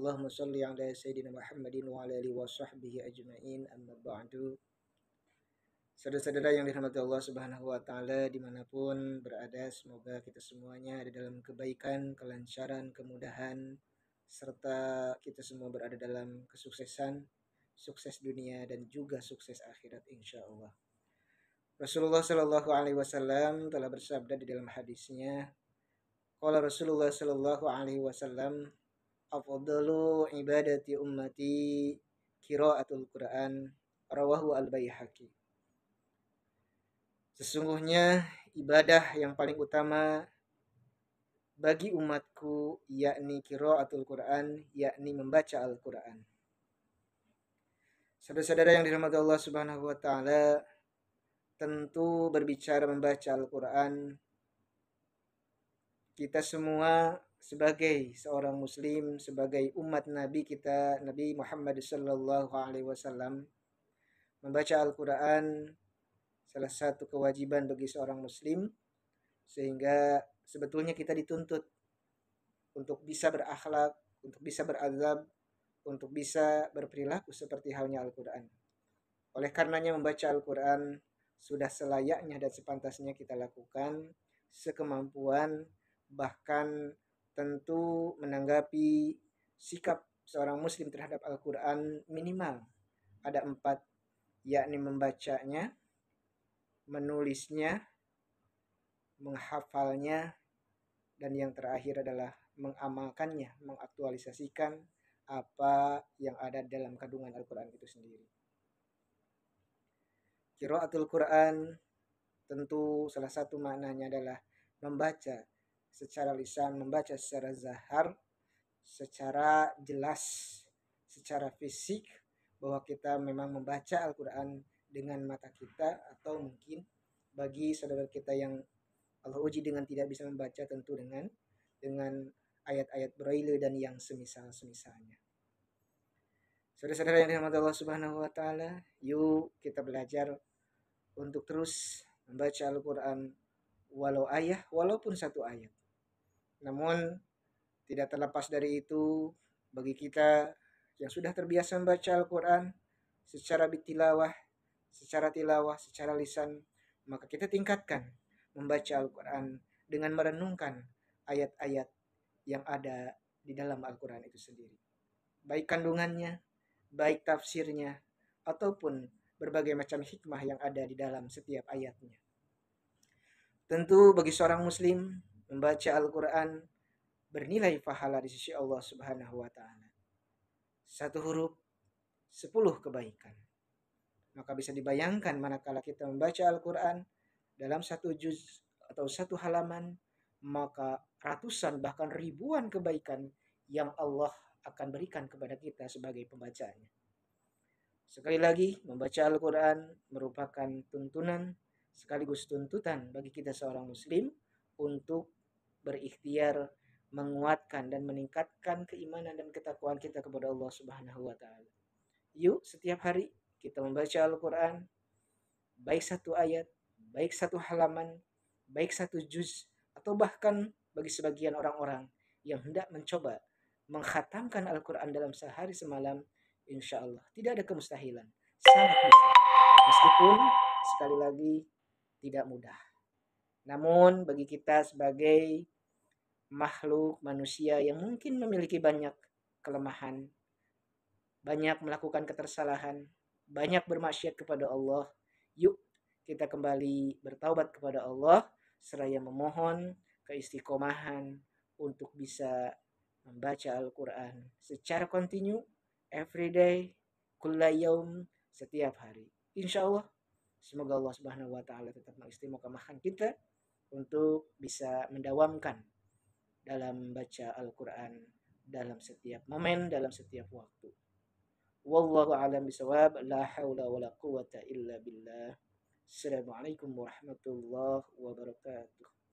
Allahumma sholli ala sayyidina Muhammadin wa ala alihi wa sahbihi ajma'in, amma ba'du. Saudara-saudara yang dirahmati Allah Subhanahu wa taala dimanapun berada, semoga kita semuanya ada dalam kebaikan, kelancaran, kemudahan, serta kita semua berada dalam kesuksesan, sukses dunia dan juga sukses akhirat insyaallah. Rasulullah Shallallahu alaihi wasallam telah bersabda di dalam hadisnya, qala Rasulullah Shallallahu alaihi wasallam, afdalu ibadati ummati qiraatul Quran, rawahu al-Baihaqi. Sesungguhnya ibadah yang paling utama bagi umatku yakni qiraatul Quran, yakni membaca Al-Quran. Saudara-saudara yang dirahmati Allah Subhanahu wa taala, tentu berbicara membaca Al-Quran, kita semua sebagai seorang muslim, sebagai umat Nabi kita, Nabi Muhammad sallallahu alaihi wasallam, membaca Al-Quran salah satu kewajiban bagi seorang muslim, sehingga sebetulnya kita dituntut untuk bisa berakhlak, untuk bisa beradab, untuk bisa berperilaku seperti halnya Al-Quran. Oleh karenanya membaca Al-Quran sudah selayaknya dan sepantasnya kita lakukan sekemampuan, bahkan tentu menanggapi sikap seorang muslim terhadap Al-Quran minimal ada 4, yakni membacanya, menulisnya, menghafalnya, dan yang terakhir adalah mengamalkannya, mengaktualisasikan apa yang ada dalam kandungan Al-Quran itu sendiri. Qiraatul Quran tentu salah satu maknanya adalah membaca secara lisan, membaca secara zahar, secara jelas, secara fisik, bahwa kita memang membaca Al-Quran dengan mata kita, atau mungkin bagi saudara kita yang Allah uji dengan tidak bisa membaca, tentu dengan ayat-ayat braille dan yang semisalnya. Saudara-saudara yang dirahmati Allah Subhanahu wa taala, yuk kita belajar untuk terus membaca Al-Quran, walaupun satu ayat. Namun tidak terlepas dari itu, bagi kita yang sudah terbiasa membaca Al-Quran secara tilawah, secara lisan, maka kita tingkatkan membaca Al-Quran dengan merenungkan ayat-ayat yang ada di dalam Al-Quran itu sendiri, baik kandungannya, baik tafsirnya, ataupun berbagai macam hikmah yang ada di dalam setiap ayatnya. Tentu bagi seorang muslim, membaca Al-Quran bernilai pahala di sisi Allah Subhanahu wa taala. 1 huruf 10 kebaikan. Maka bisa dibayangkan manakala kita membaca Al-Quran dalam 1 juz atau 1 halaman, maka ratusan bahkan ribuan kebaikan yang Allah akan berikan kepada kita sebagai pembacanya. Sekali lagi, membaca Al-Quran merupakan tuntunan sekaligus tuntutan bagi kita seorang muslim untuk berikhtiar menguatkan dan meningkatkan keimanan dan ketakwaan kita kepada Allah Subhanahu wa taala. Yuk setiap hari kita membaca Al-Quran, baik 1 ayat, baik 1 halaman, baik 1 juz, atau bahkan bagi sebagian orang-orang yang hendak mencoba mengkhatamkan Al-Quran dalam sehari semalam, insya Allah tidak ada kemustahilan, sangat bisa. Meskipun sekali lagi tidak mudah. Namun bagi kita sebagai makhluk manusia yang mungkin memiliki banyak kelemahan, banyak melakukan ketersalahan, banyak bermaksiat kepada Allah, yuk kita kembali bertaubat kepada Allah seraya memohon keistiqomahan untuk bisa membaca Al-Quran secara kontinu, everyday, kulla yaum, setiap hari. Insya Allah, semoga Allah Subhanahu wa taala tetap mengistiqomahkan kita untuk bisa mendawamkan dalam baca Al-Quran dalam setiap momen, dalam setiap waktu. Wallahu a'lam bishawab. La haula wala quwata illa billah. Assalamualaikum warahmatullahi wabarakatuh.